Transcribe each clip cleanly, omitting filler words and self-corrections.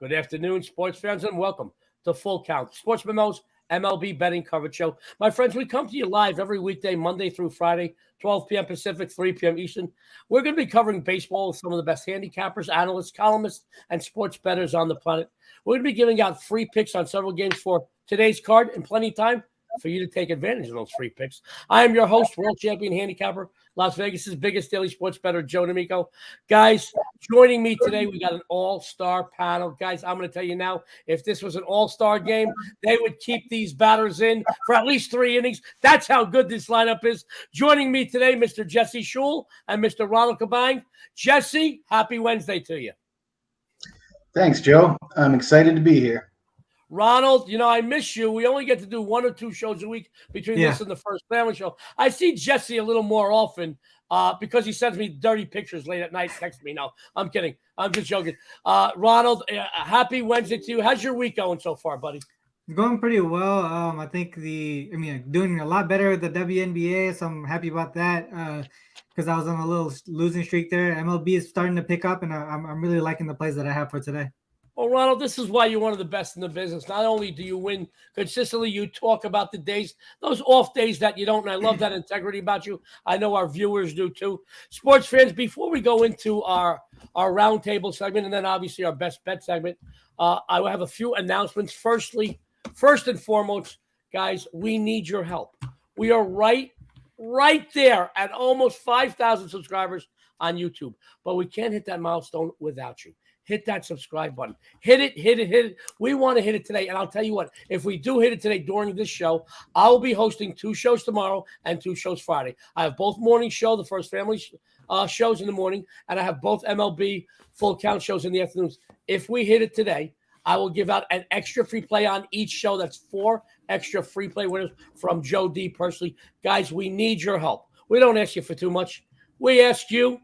Good afternoon, sports fans, and welcome to Full Count, Sports Memo's MLB betting coverage show. My friends, we come to you live every weekday, Monday through Friday, 12 p.m. Pacific, 3 p.m. Eastern. We're going to be covering baseball with some of the best handicappers, analysts, columnists, and sports bettors on the planet. We're going to be giving out free picks on several games for today's card and plenty of time for you to take advantage of those free picks. I am your host, world champion handicapper, Las Vegas's biggest daily sports bettor, Joe D'Amico. Guys, joining me today, we got an all-star panel. Guys, I'm going to tell you now, if this was an all-star game, they would keep these batters in for at least 3 innings. That's how good this lineup is. Joining me today, Mr. Jesse Schule and Mr. Ronald Cabang. Jesse, happy Wednesday to you. Thanks, Joe. I'm excited to be here. Ronald, I miss you. We only get to do 1 or 2 shows a week between this and the first family show. I see Jesse a little more often because he sends me dirty pictures late at night. Text me. No, I'm kidding. I'm just joking. Ronald, happy Wednesday to you. How's your week going so far, buddy? Going pretty well. I think doing a lot better with the WNBA, so I'm happy about that because I was on a little losing streak there. MLB is starting to pick up, and I'm really liking the plays that I have for today. Well, Ronald, this is why you're one of the best in the business. Not only do you win consistently, you talk about the days, those off days that you don't, and I love that integrity about you. I know our viewers do too. Sports fans, before we go into our roundtable segment and then obviously our best bet segment, I will have a few announcements. First and foremost, guys, we need your help. We are right there at almost 5,000 subscribers on YouTube, but we can't hit that milestone without you. Hit that subscribe button. Hit it. We want to hit it today. And I'll tell you what, if we do hit it today during this show, I'll be hosting 2 shows tomorrow and 2 shows Friday. I have both morning show, the first family shows in the morning, and I have both MLB full count shows in the afternoons. If we hit it today, I will give out an extra free play on each show. That's 4 extra free play winners from Joe D personally. Guys, we need your help. We don't ask you for too much. We ask you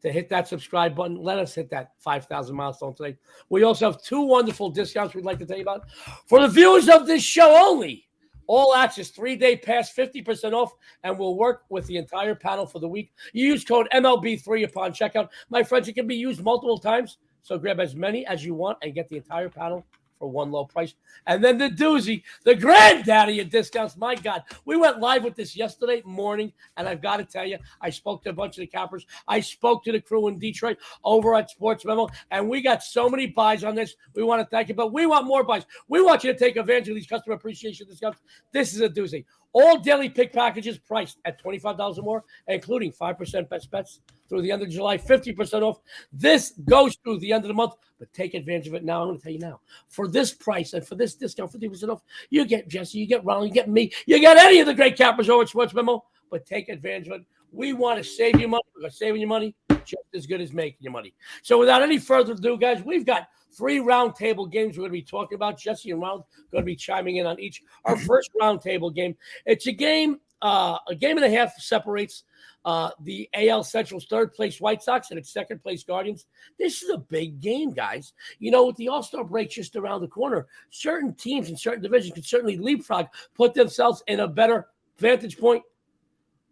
to hit that subscribe button. Let us hit that 5,000 milestone today. We also have 2 wonderful discounts we'd like to tell you about. For the viewers of this show only, all access 3-day pass, 50% off, and we'll work with the entire panel for the week. You use code MLB3 upon checkout. My friends, it can be used multiple times, so grab as many as you want and get the entire panel for one low price. And then the doozy, the granddaddy of discounts. My God, we went live with this yesterday morning, and I've got to tell you, I spoke to a bunch of the cappers. I spoke to the crew in Detroit over at SportsMemo, and we got so many buys on this. We want to thank you, but we want more buys. We want you to take advantage of these customer appreciation discounts. This is a doozy. All daily pick packages priced at $25 or more, including 5% best bets through the end of July, 50% off. This goes through the end of the month, but take advantage of it now. I'm going to tell you now. For this price and for this discount, 50% off, you get Jesse, you get Ronald, you get me, you get any of the great cappers over at SportsMemo, but take advantage of it. We want to save you money because saving you money just as good as making you money. So without any further ado, guys, we've got 3 roundtable games we're going to be talking about. Jesse and Ronald are going to be chiming in on each. Our first roundtable game, it's a game and a half separates the AL Central's 3rd place White Sox and its 2nd place Guardians. This is a big game, guys. With the All-Star break just around the corner, certain teams in certain divisions can certainly leapfrog, put themselves in a better vantage point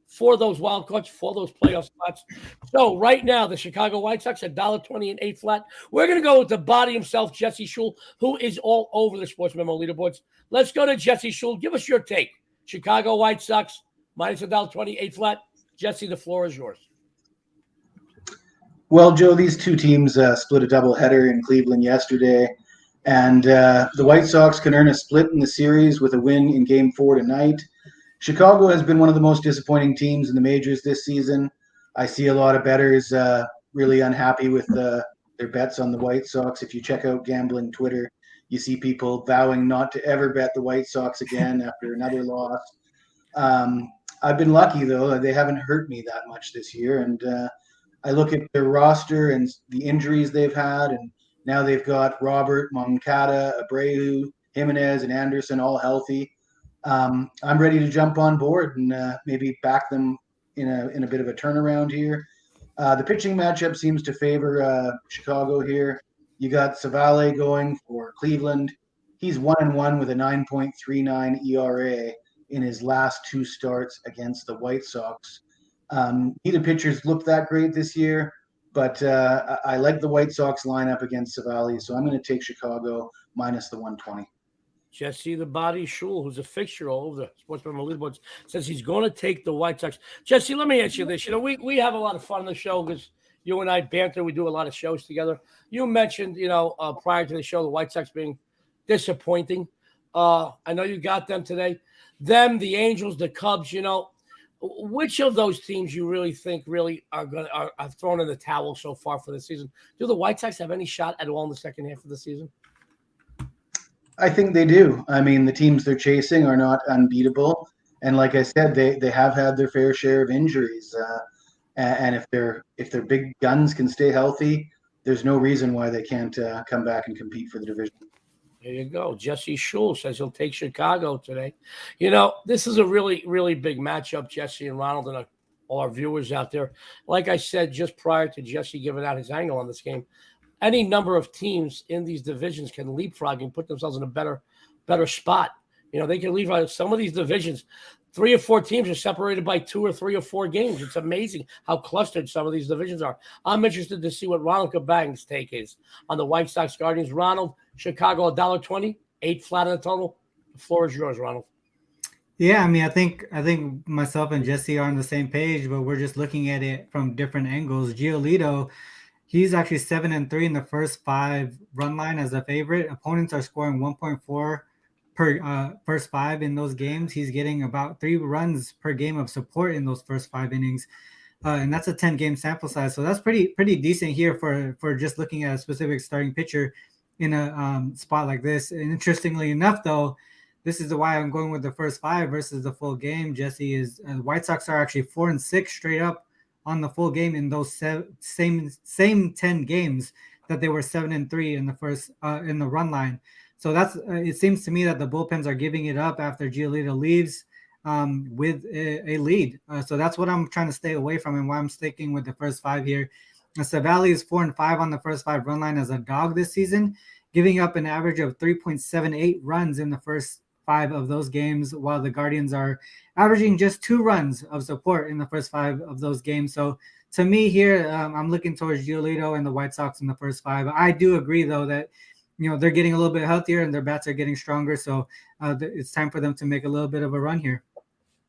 for those wild cards, for those playoff spots. So right now, the Chicago White Sox at $1.20 and 8 flat. We're going to go with the body himself, Jesse Schule, who is all over the SportsMemo leaderboards. Let's go to Jesse Schule. Give us your take. Chicago White Sox minus $1.20, 8 flat. Jesse, the floor is yours. Well, Joe, these 2 teams split a doubleheader in Cleveland yesterday, and the White Sox can earn a split in the series with a win in Game 4 tonight. Chicago has been one of the most disappointing teams in the majors this season. I see a lot of bettors really unhappy with their bets on the White Sox. If you check out gambling Twitter, you see people vowing not to ever bet the White Sox again after another loss. I've been lucky, though. They haven't hurt me that much this year. And I look at their roster and the injuries they've had, and now they've got Robert, Moncada, Abreu, Jimenez, and Anderson all healthy. I'm ready to jump on board and maybe back them in a bit of a turnaround here. The pitching matchup seems to favor Chicago here. You got Savale going for Cleveland. He's 1-1 with a 9.39 ERA in his last 2 starts against the White Sox. Neither pitchers looked that great this year. But I like the White Sox lineup against Savali, so I'm going to take Chicago minus the 120. Jesse the Body Schule, who's a fixture all over the SportsMemo leaderboards, says he's going to take the White Sox. Jesse, let me ask you this. We have a lot of fun on the show because you and I banter. We do a lot of shows together. You mentioned, prior to the show, the White Sox being disappointing. I know you got them today. Them, the Angels, the Cubs, which of those teams you really think are thrown in the towel so far for the season? Do the White Sox have any shot at all in the second half of the season? I think they do. I mean, the teams they're chasing are not unbeatable, and like I said, they have had their fair share of injuries. And if their big guns can stay healthy, there's no reason why they can't come back and compete for the division. There you go. Jesse Schule says he'll take Chicago today. This is a really, really big matchup, Jesse and Ronald, and all our viewers out there. Like I said just prior to Jesse giving out his angle on this game, any number of teams in these divisions can leapfrog and put themselves in a better spot. They can leapfrog some of these divisions. 3 or 4 teams are separated by 2 or 3 or 4 games. It's amazing how clustered some of these divisions are. I'm interested to see what Ronald Cabang's take is on the White Sox Guardians. Ronald, Chicago, $1.20, 8 flat on the total. The floor is yours, Ronald. Yeah, I mean, I think myself and Jesse are on the same page, but we're just looking at it from different angles. Giolito, he's actually 7-3 in the first 5 run line as a favorite. Opponents are scoring 1.4 per first 5 in those games. He's getting about 3 runs per game of support in those first 5 innings. And that's a 10-game sample size. So that's pretty decent here for just looking at a specific starting pitcher in a spot like this. And interestingly enough, though, this is why I'm going with the first 5 versus the full game. Jesse, is the White Sox are actually 4-6 straight up on the full game in those same 10 games that they were 7-3 in the first in the run line. So that's it seems to me that the bullpens are giving it up after Giolito leaves with a lead. So that's what I'm trying to stay away from and why I'm sticking with the first 5 here. Savali is 4-5 on the first 5 run line as a dog this season, giving up an average of 3.78 runs in the first 5 of those games, while the Guardians are averaging just 2 runs of support in the first 5 of those games. So to me here, I'm looking towards Giolito and the White Sox in the first 5. I do agree, though, that they're getting a little bit healthier and their bats are getting stronger. So it's time for them to make a little bit of a run here.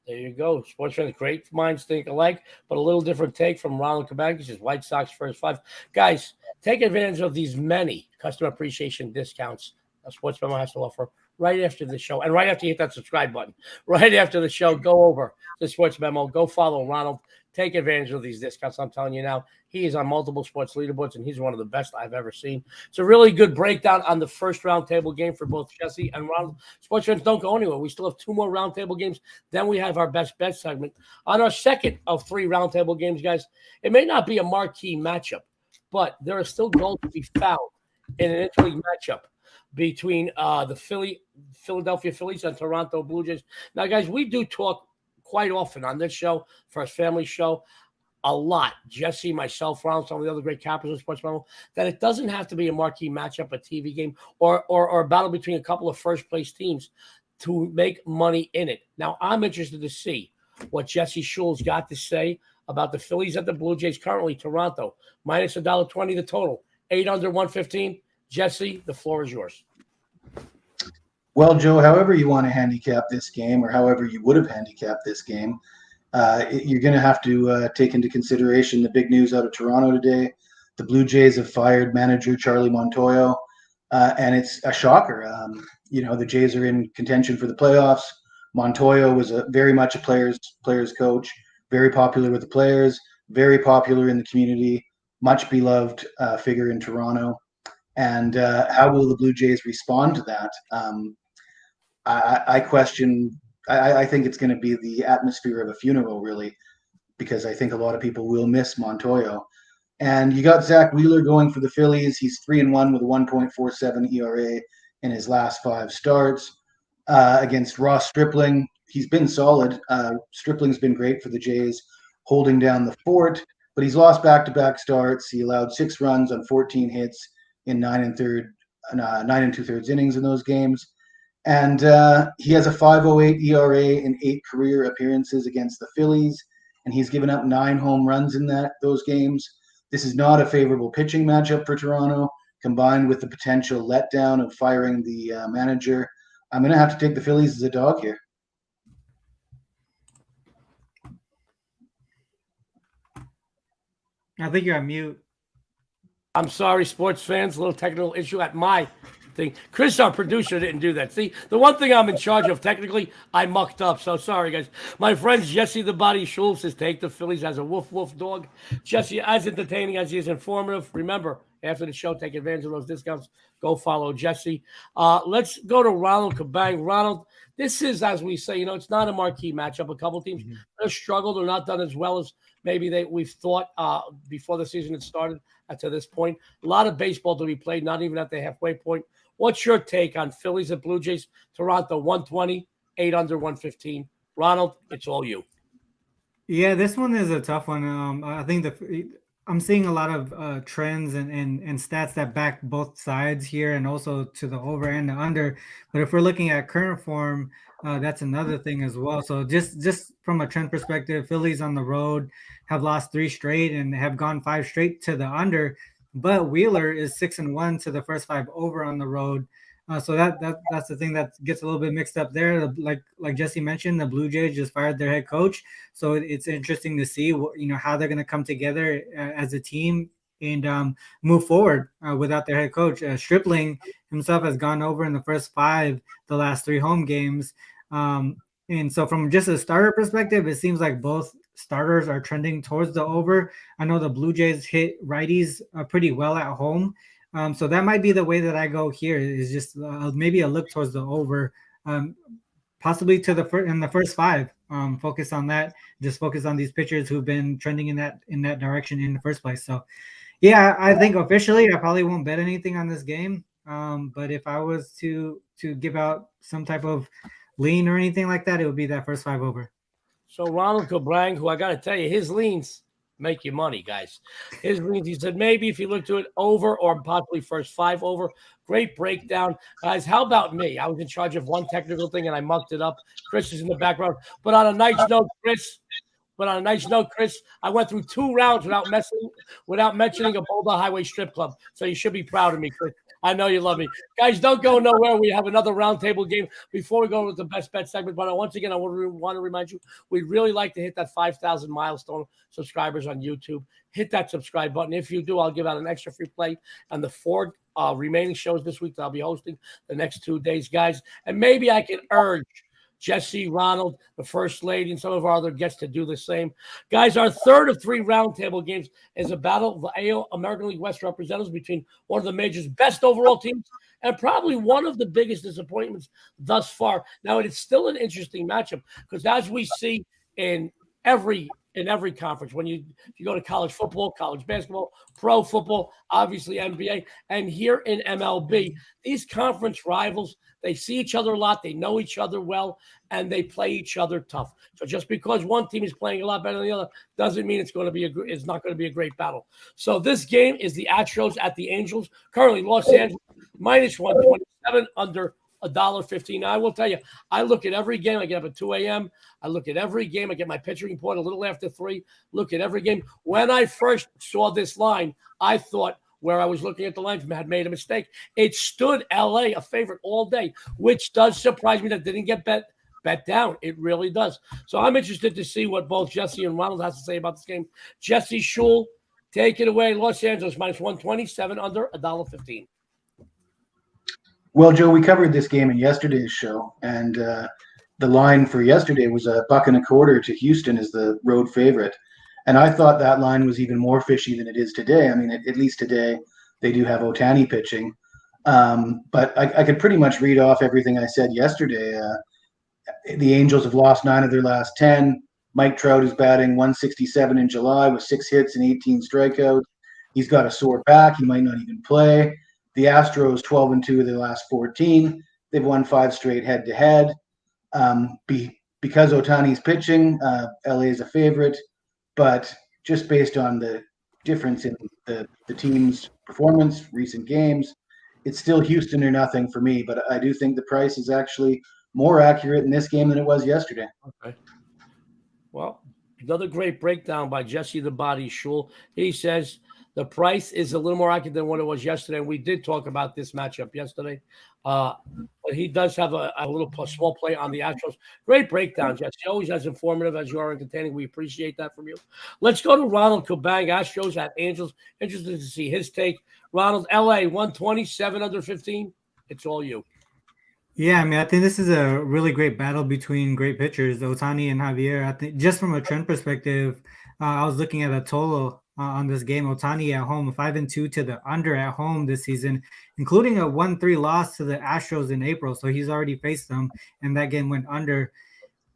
There you go. Sports fans, great minds think alike, but a little different take from Ronald Cabang. He says White Sox first 5. Guys, take advantage of these many customer appreciation discounts SportsMemo has to offer right after the show. And right after you hit that subscribe button, right after the show, go over to SportsMemo. Go follow Ronald. Take advantage of these discounts. I'm telling you now, he is on multiple sports leaderboards, and he's one of the best I've ever seen. It's a really good breakdown on the first roundtable game for both Jesse and Ronald. Sports fans, don't go anywhere. We still have 2 more roundtable games. Then we have our best bet segment. On our second of 3 roundtable games, guys, it may not be a marquee matchup, but there are still goals to be found in an interleague matchup between the Philadelphia Phillies and Toronto Blue Jays. Now, guys, we do talk quite often on this show, for our family show, a lot, Jesse, myself, Ronald, some of the other great captains of SportsMemo, that it doesn't have to be a marquee matchup, a TV game, or a battle between a couple of first-place teams to make money in it. Now, I'm interested to see what Jesse Schule's got to say about the Phillies and the Blue Jays. Currently, Toronto, minus $1.20 the total, 8 under 115. Jesse, the floor is yours. Well, Joe, however you want to handicap this game, or however you would have handicapped this game, you're going to have to take into consideration the big news out of Toronto today. The Blue Jays have fired manager Charlie Montoyo, and it's a shocker. The Jays are in contention for the playoffs. Montoyo was very much a players coach, very popular with the players, very popular in the community, much beloved figure in Toronto. And how will the Blue Jays respond to that? I question. I think it's going to be the atmosphere of a funeral, really, because I think a lot of people will miss Montoyo. And you got Zach Wheeler going for the Phillies. He's 3-1 with a 1.47 ERA in his last 5 starts. Against Ross Stripling, he's been solid. Stripling's been great for the Jays, holding down the fort, but he's lost back-to-back starts. He allowed 6 runs on 14 hits in 9 2/3 innings in those games. And he has a 5.08 ERA in 8 career appearances against the Phillies, and he's given up 9 home runs in those games. This is not a favorable pitching matchup for Toronto, combined with the potential letdown of firing the manager. I'm going to have to take the Phillies as a dog here. I think you're on mute. I'm sorry, sports fans. A little technical issue at my thing. Chris, our producer, didn't do that. See, the one thing I'm in charge of technically, I mucked up. So sorry, guys. My friend Jesse the Body Schule says take the Phillies as a woof woof dog. Jesse, as entertaining as he is informative. Remember, after the show, take advantage of those discounts. Go follow Jesse. Let's go to Ronald Cabang. Ronald, this is, as we say, it's not a marquee matchup. A couple teams have struggled or not done as well as maybe we've thought before the season had started to this point. A lot of baseball to be played, not even at the halfway point. What's your take on Phillies and Blue Jays? Toronto 120, 8 under 115. Ronald, it's all you. Yeah, this one is a tough one. I think I'm seeing a lot of trends and stats that back both sides here, and also to the over and the under. But if we're looking at current form, that's another thing as well. So just from a trend perspective, Phillies on the road have lost 3 straight and have gone 5 straight to the under. But Wheeler is 6-1 to the first 5 over on the road. So that's the thing that gets a little bit mixed up there. Like Jesse mentioned, the Blue Jays just fired their head coach, so it's interesting to see how they're going to come together as a team and move forward without their head coach. Stripling himself has gone over in the first 5 the last 3 home games, and so from just a starter perspective, it seems like both starters are trending towards the over. I know the Blue Jays hit righties pretty well at home. So that might be the way that I go here, is just maybe a look towards the over, possibly to in the first 5. Focus on that. Just focus on these pitchers who've been trending in that direction in the first place. So, yeah, I think officially I probably won't bet anything on this game. But if I was to give out some type of lean or anything like that, it would be that first 5 over. So Ronald Cabang, who I got to tell you, his leans make you money, guys. His leans, he said maybe if you look to it over or possibly first 5 over. Great breakdown. Guys, how about me? I was in charge of one technical thing and I mucked it up. Chris is in the background. But on a nice note, Chris, I went through 2 rounds without mentioning a Boulder Highway strip club. So you should be proud of me, Chris. I know you love me. Guys, don't go nowhere. We have another roundtable game before we go to the best bet segment. But once again, I want to remind you, we'd really like to hit that 5,000 milestone subscribers on YouTube. Hit that subscribe button. If you do, I'll give out an extra free play on the 4 remaining shows this week that I'll be hosting the next 2 days, guys. And maybe I can urge Jesse, Ronald, the First Lady, and some of our other guests to do the same. Guys, our third of 3 roundtable games is a battle of the AL American League West representatives between one of the major's best overall teams and probably one of the biggest disappointments thus far. Now, it is still an interesting matchup because as we see in every conference, when you go to college football, college basketball, pro football, obviously NBA, and here in MLB, these conference rivals, they see each other a lot, they know each other well, and they play each other tough. So just because one team is playing a lot better than the other doesn't mean it's not going to be a great battle. So this game is the Astros at the Angels. Currently, Los Angeles minus 127 under $1.15. I will tell you, I look at every game. I get up at 2 a.m. I look at every game. I get my pitching report a little after 3. Look at every game. When I first saw this line, I thought where I was looking at the lines had made a mistake. It stood LA a favorite all day, which does surprise me that didn't get bet down. It really does. So I'm interested to see what both Jesse and Ronald has to say about this game. Jesse Schule, take it away. Los Angeles minus 127 under $1.15. Well, Joe, we covered this game in yesterday's show, and the line for yesterday was $1.25 to Houston as the road favorite. And I thought that line was even more fishy than it is today. I mean, at least today they do have Ohtani pitching. But I could pretty much read off everything I said yesterday. The Angels have lost 9 of their last 10. Mike Trout is batting 167 in July with 6 hits and 18 strikeouts. He's got a sore back. He might not even play. The Astros 12-2 of their last 14. They've won 5 straight head-to-head. Because Ohtani's pitching, LA is a favorite. But just based on the difference in the team's performance, recent games, it's still Houston or nothing for me. But I do think the price is actually more accurate in this game than it was yesterday. Okay. Well, another great breakdown by Jesse the Body Schule. He says The price is a little more accurate than what it was yesterday. And we did talk about this matchup yesterday. But he does have a small play on the Astros. Great breakdown, Jesse. Always as informative as you are entertaining. We appreciate that from you. Let's go to Ronald Cabang, Astros at Angels. Interested to see his take. Ronald, LA, 127 under 15. It's all you. Yeah, I mean, I think this is a really great battle between great pitchers, Otani and Javier. I think just from a trend perspective, I was looking at a total on this game. Otani at home, 5-2 to the under at home this season, including a 1-3 loss to the Astros in April. So he's already faced them, and that game went under.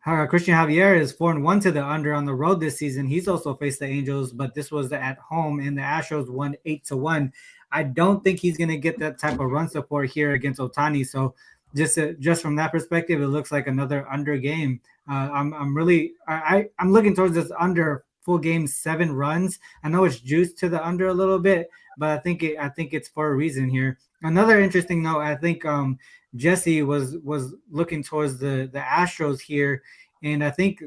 Christian Javier is 4-1 to the under on the road this season. He's also faced the Angels, but this was at home, and the Astros won 8-1. I don't think he's going to get that type of run support here against Otani. So just from that perspective, it looks like another under game. I'm looking towards this under full game, 7 runs. I know it's juiced to the under a little bit, but I think it's for a reason here. Another interesting note, I think Jesse was looking towards the Astros here, and I think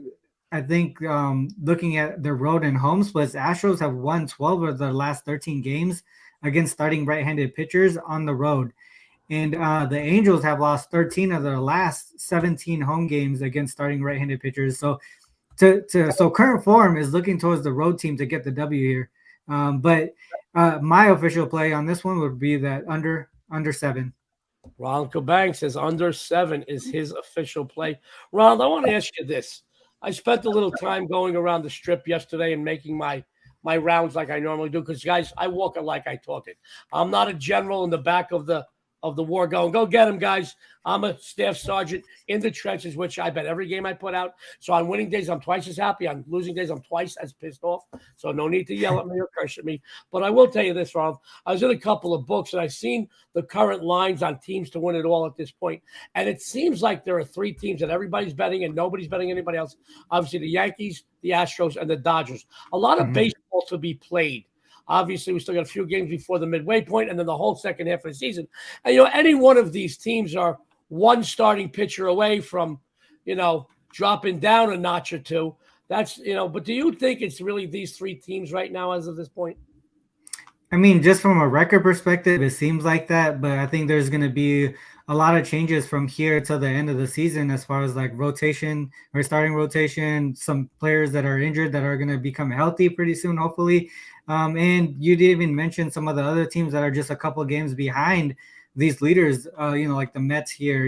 looking at the road and home splits, Astros have won 12 of their last 13 games against starting right-handed pitchers on the road. And the Angels have lost 13 of their last 17 home games against starting right-handed pitchers. So, so current form is looking towards the road team to get the W here. But my official play on this one would be that under 7. Ronald Cabang says under 7 is his official play. Ronald, I want to ask you this. I spent a little time going around the strip yesterday and making my rounds like I normally do because, guys, I walk it like I talk it. I'm not a general in the back of the war going, go get him, guys. I'm a staff sergeant in the trenches, which I bet every game I put out. So on winning days, I'm twice as happy. On losing days, I'm twice as pissed off. So no need to yell at me or curse at me. But I will tell you this, Ronald. I was in a couple of books, and I've seen the current lines on teams to win it all at this point. And it seems like there are 3 teams that everybody's betting, and nobody's betting anybody else. Obviously, the Yankees, the Astros, and the Dodgers. A lot of baseball to be played. Obviously, we still got a few games before the midway point and then the whole second half of the season. And, any one of these teams are one starting pitcher away from, dropping down a notch or two. That's, but do you think it's really these 3 teams right now as of this point? I mean, just from a record perspective, it seems like that, but I think there's going to be a lot of changes from here to the end of the season as far as like rotation or starting rotation, some players that are injured that are going to become healthy pretty soon, hopefully. And you didn't even mention some of the other teams that are just a couple of games behind these leaders, like the Mets here,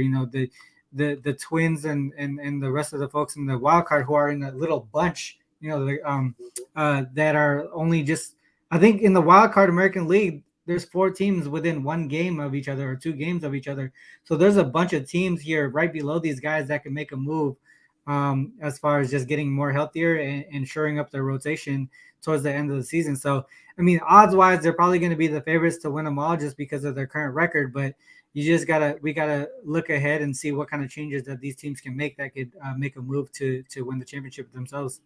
the Twins and the rest of the folks in the wild card who are in a little bunch, that are only just, I think in the wild card American League, there's 4 teams within 1 game of each other or 2 games of each other. So there's a bunch of teams here right below these guys that can make a move as far as just getting more healthier and shoring up their rotation towards the end of the season. So, I mean, odds-wise, they're probably going to be the favorites to win them all just because of their current record. But we gotta look ahead and see what kind of changes that these teams can make that could make a move to win the championship themselves.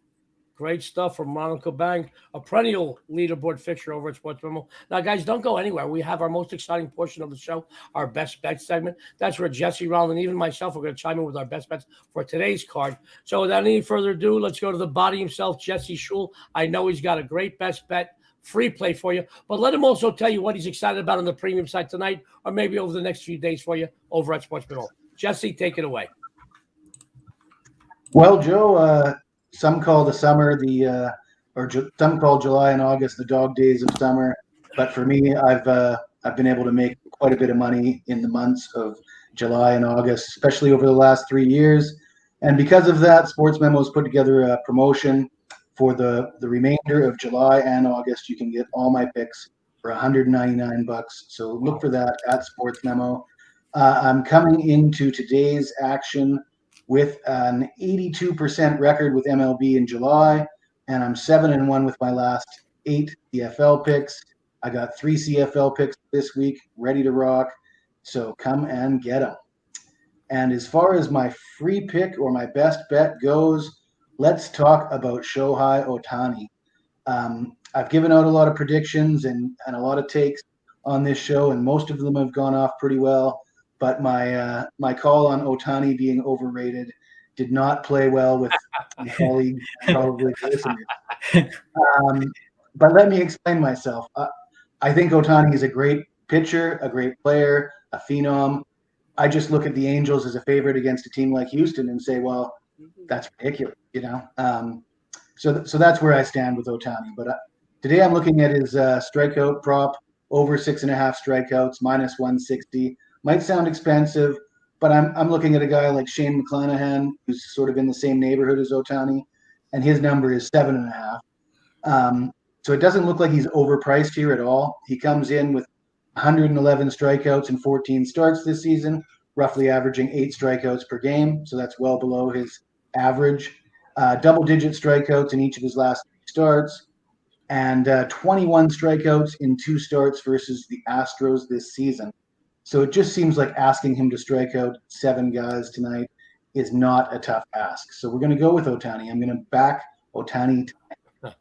Great stuff from Ronald Cabang, a perennial leaderboard fixture over at SportsMemo. Now, guys, don't go anywhere. We have our most exciting portion of the show, our best bets segment. That's where Jesse, Ronald, and even myself are going to chime in with our best bets for today's card. So without any further ado, let's go to the body himself, Jesse Schule. I know he's got a great best bet free play for you, but let him also tell you what he's excited about on the premium side tonight or maybe over the next few days for you over at SportsMemo. Jesse, take it away. Well, Joe, some call the summer some call July and August the dog days of summer. But for me, I've been able to make quite a bit of money in the months of July and August, especially over the last 3 years. And because of that, SportsMemo has put together a promotion for the remainder of July and August. You can get all my picks for $199. So look for that at SportsMemo. I'm coming into today's action with an 82% record with MLB in July, and I'm 7-1 with my last 8 CFL picks. I got 3 CFL picks this week ready to rock, so come and get them. And as far as my free pick or my best bet goes, let's talk about Shohei Ohtani. I've given out a lot of predictions and a lot of takes on this show, and most of them have gone off pretty well. But my call on Ohtani being overrated did not play well with my colleagues, probably listeners. but let me explain myself. I think Ohtani is a great pitcher, a great player, a phenom. I just look at the Angels as a favorite against a team like Houston and say, well, that's ridiculous, So that's where I stand with Ohtani. But today I'm looking at his strikeout prop over 6.5 strikeouts, minus 160. Might sound expensive, but I'm looking at a guy like Shane McClanahan, who's sort of in the same neighborhood as Ohtani, and his number is 7.5. So it doesn't look like he's overpriced here at all. He comes in with 111 strikeouts and 14 starts this season, roughly averaging 8 strikeouts per game. So that's well below his average. Double-digit strikeouts in each of his last 3 starts, and 21 strikeouts in 2 starts versus the Astros this season. So it just seems like asking him to strike out 7 guys tonight is not a tough ask. So we're going to go with Ohtani. I'm going to back Ohtani tonight.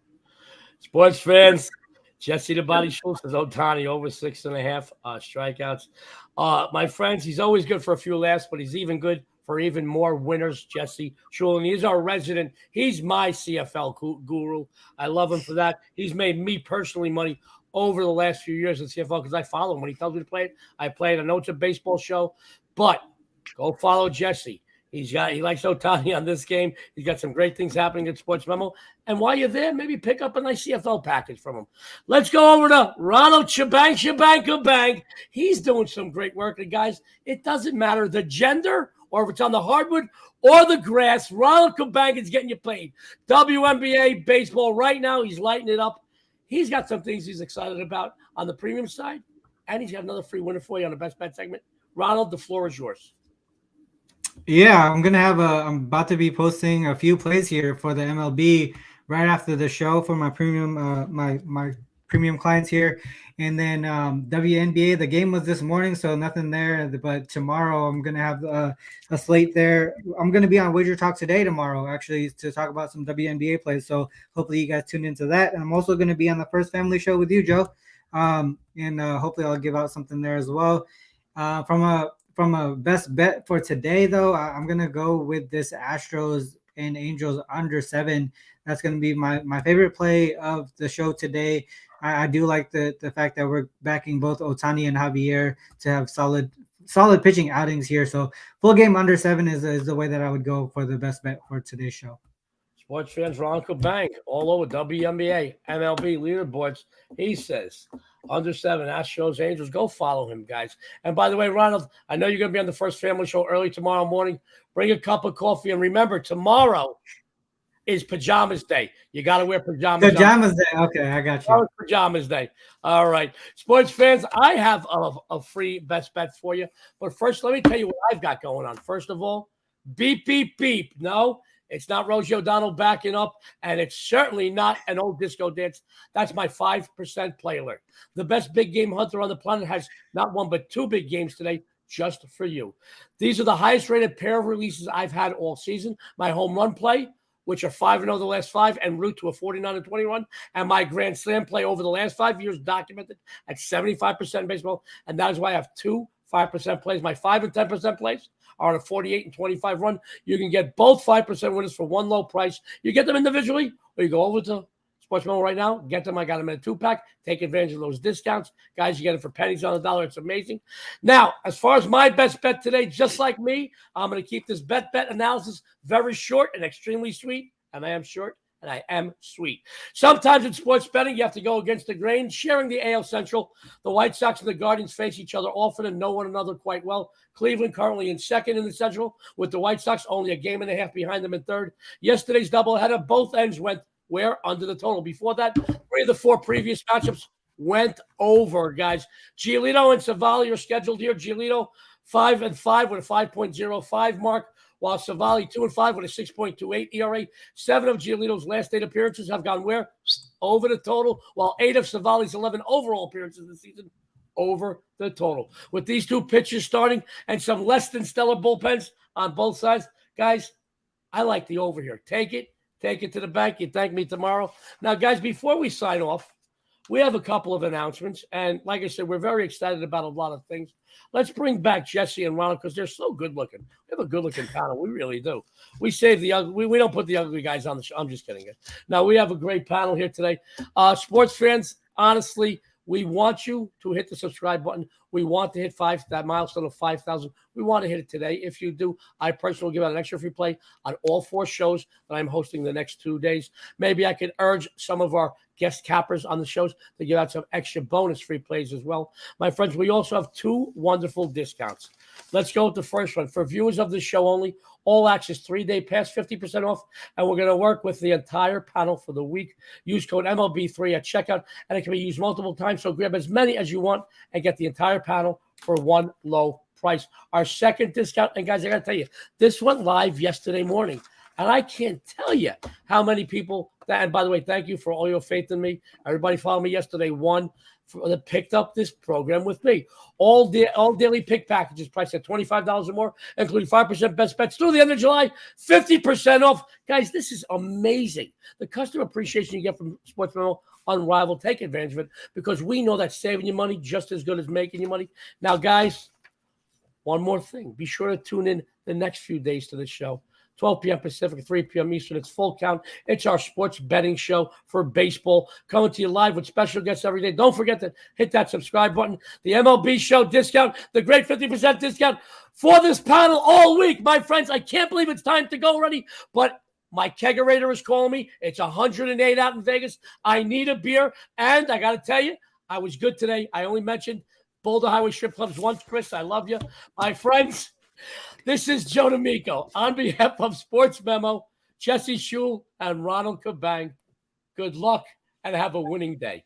Sports fans, Jesse the Body Schule says Ohtani over 6.5 strikeouts. My friends, he's always good for a few laughs, but he's even good for even more winners, Jesse Schule. And he's our resident. He's my CFL guru. I love him for that. He's made me personally money over the last few years in CFL because I follow him. When he tells me to play it, I play it. I know it's a baseball show, but go follow Jesse. He likes Ohtani on this game. He's got some great things happening at SportsMemo. And while you're there, maybe pick up a nice CFL package from him. Let's go over to Ronald Cabang. He's doing some great work. And guys, it doesn't matter the gender or if it's on the hardwood or the grass. Ronald Cabang is getting you paid. WNBA baseball right now. He's lighting it up. He's got some things he's excited about on the premium side. And he's got another free winner for you on the best bet segment. Ronald, the floor is yours. Yeah, I'm about to be posting a few plays here for the MLB right after the show for my premium my premium clients here. And then WNBA, the game was this morning, so nothing there. But tomorrow I'm gonna have a slate there. I'm gonna be on Wager Talk today tomorrow, actually, to talk about some WNBA plays. So hopefully you guys tune into that. And I'm also gonna be on the First Family Show with you, Joe. And hopefully I'll give out something there as well. From a best bet for today, though, I'm going to go with this Astros and Angels under 7. That's going to be my favorite play of the show today. I do like the fact that we're backing both Ohtani and Javier to have solid pitching outings here. So full game under 7 is the way that I would go for the best bet for today's show. Sports fans, Ronald Cabang, all over WNBA, MLB leaderboards. He says, under 7, Astros, Angels. Go follow him, guys. And by the way, Ronald, I know you're going to be on the First Family Show early tomorrow morning. Bring a cup of coffee. And remember, tomorrow is Pajamas Day. You got to wear pajamas. Pajamas Day. Okay, I got you. Pajamas Day. All right. Sports fans, I have a free best bet for you. But first, let me tell you what I've got going on. First of all, beep, beep, beep. No. It's not Rosie O'Donnell backing up, and it's certainly not an old disco dance. That's my 5% play alert. The best big game hunter on the planet has not 1 but 2 big games today just for you. These are the highest rated pair of releases I've had all season. My home run play, which are 5-0 the last 5, en route to a 49-20 run, and my grand slam play over the last 5 years documented at 75% in baseball, and that is why I have 2 5% plays. My 5 and 10% plays are on a 48 and 25 run. You can get both 5% winners for one low price. You get them individually, or you go over to SportsMemo right now, get them. I got them in a 2-pack. Take advantage of those discounts. Guys, you get it for pennies on the dollar. It's amazing. Now, as far as my best bet today, just like me, I'm going to keep this bet analysis very short and extremely sweet. And I am short. And I am sweet. Sometimes in sports betting, you have to go against the grain. Sharing the AL Central, the White Sox and the Guardians face each other often and know one another quite well. Cleveland currently in second in the Central, with the White Sox only a game and a half behind them in third. Yesterday's doubleheader, both ends went where? Under the total. Before that, 3 of the 4 previous matchups went over, guys. Giolito and Savali are scheduled here. Giolito 5-5 with a 5.05 mark, while Savali 2-5 with a 6.28 ERA. 7 of Giolito's last 8 appearances have gone where? Over the total, while 8 of Savali's 11 overall appearances this season over the total. With these 2 pitchers starting and some less than stellar bullpens on both sides, guys, I like the over here. Take it to the bank. You thank me tomorrow. Now, guys, before we sign off, we have a couple of announcements. And like I said, we're very excited about a lot of things. Let's bring back Jesse and Ronald because they're so good looking. We have a good looking panel. We really do. We save the ugly. We don't put the ugly guys on the show. I'm just kidding. Now, we have a great panel here today. Sports fans, honestly, we want you to hit the subscribe button. We want to hit that milestone of 5,000. We want to hit it today. If you do, I personally will give out an extra free play on all 4 shows that I'm hosting the next 2 days. Maybe I could urge some of our guest cappers on the shows to give out some extra bonus free plays as well. My friends, we also have 2 wonderful discounts. Let's go with the first one. For viewers of the show only, all access 3-day pass, 50% off. And we're going to work with the entire panel for the week. Use code MLB3 at checkout, and it can be used multiple times. So grab as many as you want and get the entire panel for one low price. Our second discount, and guys, I got to tell you, this went live yesterday morning. And I can't tell you how many people, and by the way, thank you for all your faith in me. Everybody followed me yesterday, that picked up this program with me. All daily pick packages priced at $25 or more, including 5% best bets through the end of July, 50% off. Guys, this is amazing. The customer appreciation you get from SportsMemo, unrivaled. Take advantage of it because we know that saving you money just as good as making you money. Now, guys, one more thing. Be sure to tune in the next few days to the show. 12 p.m. Pacific, 3 p.m. Eastern. It's full count. It's our sports betting show for baseball. Coming to you live with special guests every day. Don't forget to hit that subscribe button. The MLB show discount, the great 50% discount for this panel all week. My friends, I can't believe it's time to go already, but my kegerator is calling me. It's 108 out in Vegas. I need a beer. And I got to tell you, I was good today. I only mentioned Boulder Highway Strip Clubs once, Chris. I love you. My friends, this is Joe D'Amico on behalf of SportsMemo, Jesse Schule, and Ronald Cabang. Good luck and have a winning day.